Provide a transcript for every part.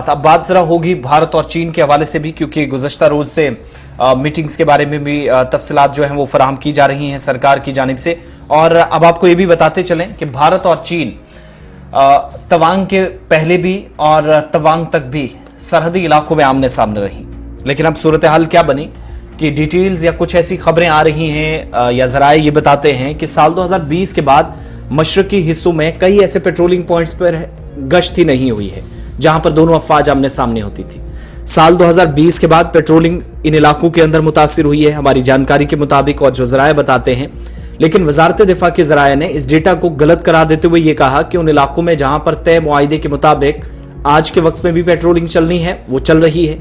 अब बात जरा होगी भारत और चीन के हवाले से भी, क्योंकि गुज़श्ता रोज से मीटिंग्स के बारे में भी तफसीलात जो हैं वो फराहम की जा रही हैं सरकार की जानिब से। और अब आपको ये भी बताते चलें कि भारत और चीन तवांग के पहले भी और तवांग तक भी सरहदी इलाकों में आमने सामने रही, लेकिन अब सूरत हाल क्या बनी कि डिटेल्स या कुछ ऐसी खबरें आ रही हैं या जराए ये बताते हैं कि साल 2020 के बाद मशरकी हिस्सों में कई ऐसे पेट्रोलिंग पॉइंट्स पर गश्त ही नहीं हुई है जहां पर दोनों अफवाज आमने सामने होती थी। साल 2020 के बाद पेट्रोलिंग इन इलाकों के अंदर मुतासिर हुई है हमारी जानकारी के मुताबिक, और जो जराए बताते हैं। लेकिन वजारत दिफा के जराए ने इस डेटा को गलत करार देते हुए यह कहा कि उन इलाकों में जहां पर तय मुआहिदे के मुताबिक आज के वक्त में भी पेट्रोलिंग चलनी है वो चल रही है,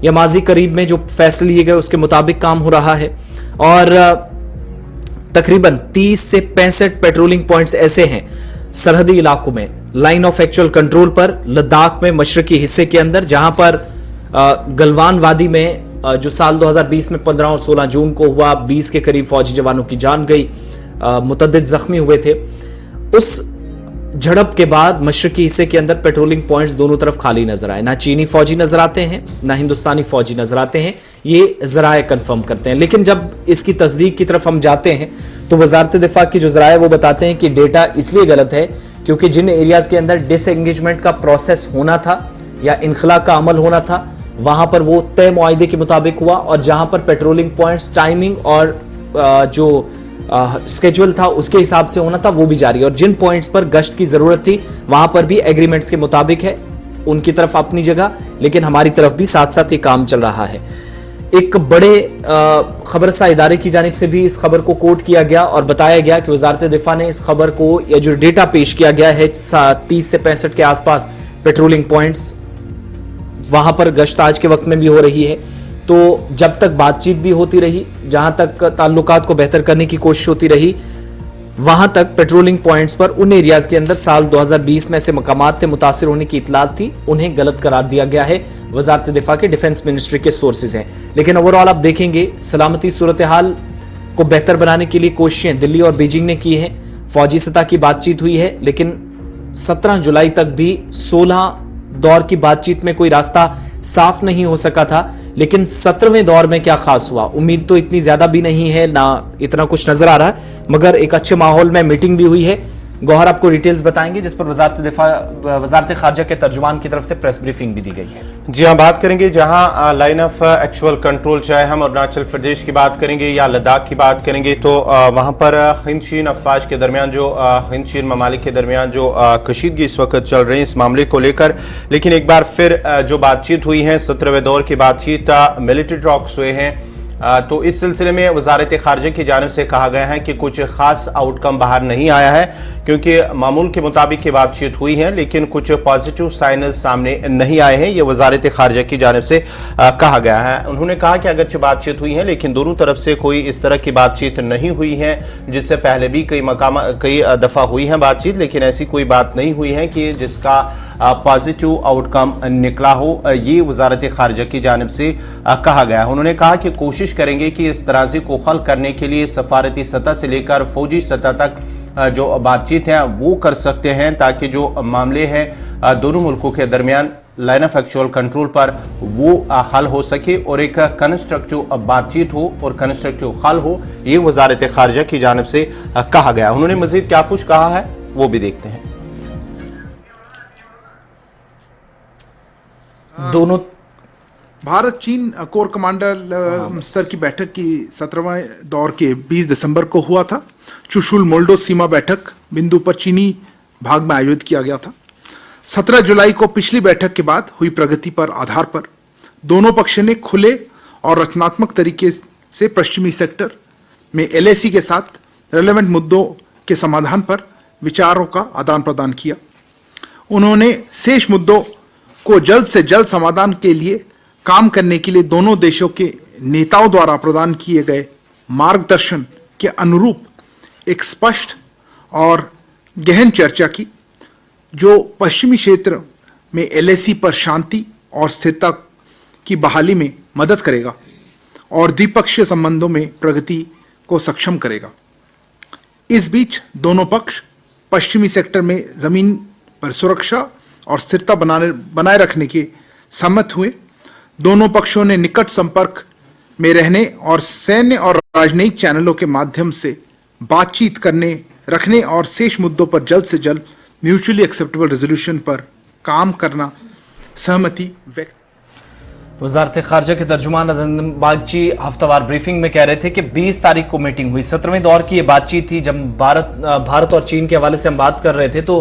या माजी करीब में जो फैसले लिए गए उसके मुताबिक काम हो रहा है। और तकरीबन 30 से 65 पेट्रोलिंग पॉइंट्स ऐसे हैं सरहदी इलाकों में, लाइन ऑफ एक्चुअल कंट्रोल पर लद्दाख में मशरकी हिस्से के अंदर, जहां पर गलवान वादी में जो साल 2020 में 15 और 16 जून को हुआ 20 के करीब फौजी जवानों की जान गई, मुतअद्दिद जख्मी हुए थे। उस झड़प के बाद मशरकी हिस्से के अंदर पेट्रोलिंग पॉइंट्स दोनों तरफ खाली नजर आए, ना चीनी फौजी नजर आते हैं ना हिंदुस्तानी फौजी नजर आते हैं, ये जराए कंफर्म करते हैं। लेकिन जब इसकी तस्दीक की तरफ हम जाते हैं तो वजारत दिफा की जो जराए वो बताते हैं कि डेटा इसलिए गलत है क्योंकि जिन एरियाज के अंदर डिसएंगेजमेंट का प्रोसेस होना था या इनखला का अमल होना था वहां पर वो तय मुआहिदे के मुताबिक हुआ, और जहां पर पेट्रोलिंग पॉइंट्स टाइमिंग और जो स्केड्यूल था उसके हिसाब से होना था वो भी जारी है। और जिन पॉइंट्स पर गश्त की जरूरत थी वहां पर भी एग्रीमेंट्स के मुताबिक है, उनकी तरफ अपनी जगह, लेकिन हमारी तरफ भी साथ साथ ये काम चल रहा है। एक बड़े खबरसा इदारे की जानिब से भी इस खबर को कोट किया गया और बताया गया कि वजारत दिफा ने इस खबर को, या जो डेटा पेश किया गया है 30 से 65 के आसपास पेट्रोलिंग पॉइंट्स, वहां पर गश्त आज के वक्त में भी हो रही है। तो जब तक बातचीत भी होती रही, जहां तक ताल्लुकात को बेहतर करने की कोशिश होती रही, वहां तक पेट्रोलिंग पॉइंट्स पर उन एरियाज के अंदर साल 2020 में ऐसे मकामात थे मुतासिर होने की इतलात थी, उन्हें गलत करार दिया गया है। वजारत दिफा के डिफेंस मिनिस्ट्री के सोर्सेज हैं। लेकिन ओवरऑल आप देखेंगे सलामती सूरत हाल को बेहतर बनाने के लिए कोशिशें दिल्ली और बीजिंग ने की हैं। फौजी सतह की बातचीत हुई है, लेकिन 17 जुलाई तक भी 16 दौर की बातचीत में कोई रास्ता साफ नहीं हो सका था। लेकिन 17वें दौर में क्या खास हुआ, उम्मीद तो इतनी ज्यादा भी नहीं है, ना इतना कुछ नजर आ रहा है, मगर एक अच्छे माहौल में मीटिंग भी हुई है। गौहर आपको डिटेल्स बताएंगे, जिस पर वजारत खारजा के तर्जुमान की तरफ से प्रेस ब्रीफिंग भी दी गई है। जी हाँ, बात करेंगे जहां लाइन ऑफ एक्चुअल कंट्रोल, चाहे हम अरुणाचल प्रदेश की बात करेंगे या लद्दाख की बात करेंगे, तो वहां पर हिंद चीन अफवाज के दरमियान जो हिंद चीन ममालिक के दरमियान जो कशीदगी इस वक्त चल रही है इस मामले को लेकर। लेकिन एक बार फिर जो बातचीत हुई है 17वें दौर की बातचीत, मिलिट्री टॉक्स हुए हैं, तो इस सिलसिले में वजारत खारजा की जानिब से कहा गया है कि कुछ खास आउटकम बाहर नहीं आया है, क्योंकि मामूल के मुताबिक की बातचीत हुई है लेकिन कुछ पॉजिटिव साइनस सामने नहीं आए हैं। ये वजारत खारजा की जानिब से कहा गया है। उन्होंने कहा कि अगरचे बातचीत हुई है लेकिन दोनों तरफ से कोई इस तरह की बातचीत नहीं हुई है, जिससे पहले भी कई दफा हुई है बातचीत, लेकिन ऐसी कोई बात नहीं हुई है कि जिसका पॉजिटिव आउटकम निकला हो। ये वजारत खारजा की जानिब से कहा गया है। उन्होंने कहा कि कोशिश करेंगे कि इस तनाज़े को हल करने के लिए सफारती सतह से लेकर फौजी सतह तक जो बातचीत है वो कर सकते हैं, ताकि जो मामले हैं दोनों मुल्कों के दरमियान लाइन ऑफ एक्चुअल कंट्रोल पर वो हल हो सके और एक कंस्ट्रक्टिव बातचीत हो और कंस्ट्रक्टिव हल हो। ये वजारत खारजा की जानिब से कहा गया। उन्होंने मजीद क्या कुछ कहा है वो भी देखते हैं। दोनों भारत चीन कोर कमांडर स्तर की बैठक की 17वें दौर के 20 दिसंबर को हुआ था। चुशुल मोल्डो सीमा बैठक बिंदु पर चीनी भाग में आयोजित किया गया था। 17 जुलाई को पिछली बैठक के बाद हुई प्रगति पर आधार पर दोनों पक्ष ने खुले और रचनात्मक तरीके से पश्चिमी सेक्टर में LAC के साथ रेलेवेंट मुद्दों के समाधान पर विचारों का आदान प्रदान किया। उन्होंने शेष मुद्दों को जल्द से जल्द समाधान के लिए काम करने के लिए दोनों देशों के नेताओं द्वारा प्रदान किए गए मार्गदर्शन के अनुरूप एक स्पष्ट और गहन चर्चा की, जो पश्चिमी क्षेत्र में LAC पर शांति और स्थिरता की बहाली में मदद करेगा और द्विपक्षीय संबंधों में प्रगति को सक्षम करेगा। इस बीच दोनों पक्ष पश्चिमी सेक्टर में जमीन पर सुरक्षा और स्थिरता बनाए रखने के सहमत हुए। दोनों पक्षों ने निकट संपर्क में रहने और सैन्य और राजनयिक चैनलों के माध्यम से बातचीत रखने और शेष मुद्दों पर जल्द से जल्द म्यूचुअली एक्सेप्टेबल रेजोल्यूशन पर काम करना सहमति व्यक्त। वजारत खारजा के तर्जुमान अदनान बागची हफ्तावार ब्रीफिंग में कह रहे थे कि 20 तारीख को मीटिंग हुई। 17वें दौर की ये बातचीत थी। जब भारत और चीन के हवाले से हम बात कर रहे थे तो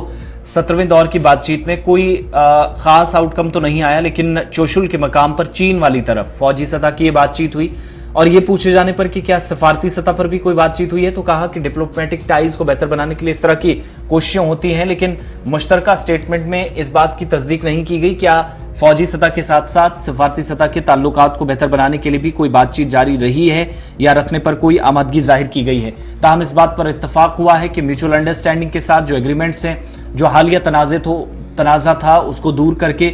17वें दौर की बातचीत में कोई खास आउटकम तो नहीं आया, लेकिन चोशुल के मकाम पर चीन वाली तरफ फौजी सतह की ये बातचीत हुई। और ये पूछे जाने पर कि क्या सफारती सतह पर भी कोई बातचीत हुई है, तो कहा कि डिप्लोमेटिक टाइज को बेहतर बनाने के लिए इस तरह की कोशिशें होती हैं, लेकिन मुश्तरका स्टेटमेंट में इस बात की तस्दीक नहीं की गई क्या फौजी सतह के साथ साथ सफारती सतह के ताल्लुकात को बेहतर बनाने के लिए भी कोई बातचीत जारी रही है या रखने पर कोई आमदगी जाहिर की गई है। ताहम इस बात पर इत्तफाक हुआ है कि म्यूचुअल अंडरस्टैंडिंग के साथ जो एग्रीमेंट्स हैं, जो हालिया तनाज़ा था उसको दूर करके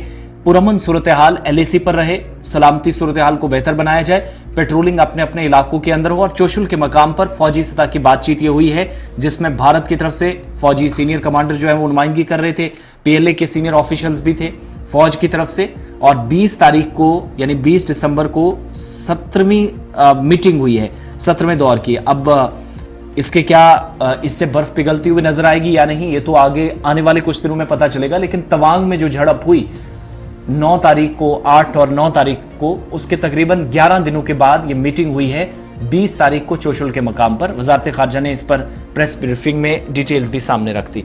पुरअमन सूरत हाल LAC पर रहे, सलामती सूरत हाल को बेहतर बनाया जाए, पेट्रोलिंग अपने अपने इलाकों के अंदर हो। और चोशुल के मकाम पर फौजी सतह की बातचीत ये हुई है जिसमें भारत की तरफ से फौजी सीनियर कमांडर जो है वो नुमाइंदगी कर रहे थे, PLA के सीनियर ऑफिशियल्स भी थे फौज की तरफ से। और 20 तारीख को यानी 20 दिसंबर को 17वीं मीटिंग हुई है 17वें दौर की। अब इसके क्या इससे बर्फ पिघलती हुई नजर आएगी या नहीं, ये तो आगे आने वाले कुछ दिनों में पता चलेगा। लेकिन तवांग में जो झड़प हुई 9 तारीख को, 8 और 9 तारीख को, उसके तकरीबन 11 दिनों के बाद ये मीटिंग हुई है 20 तारीख को चोशुल के मकाम पर। वजारत खारजा ने इस पर प्रेस ब्रीफिंग में डिटेल्स भी सामने रख दी।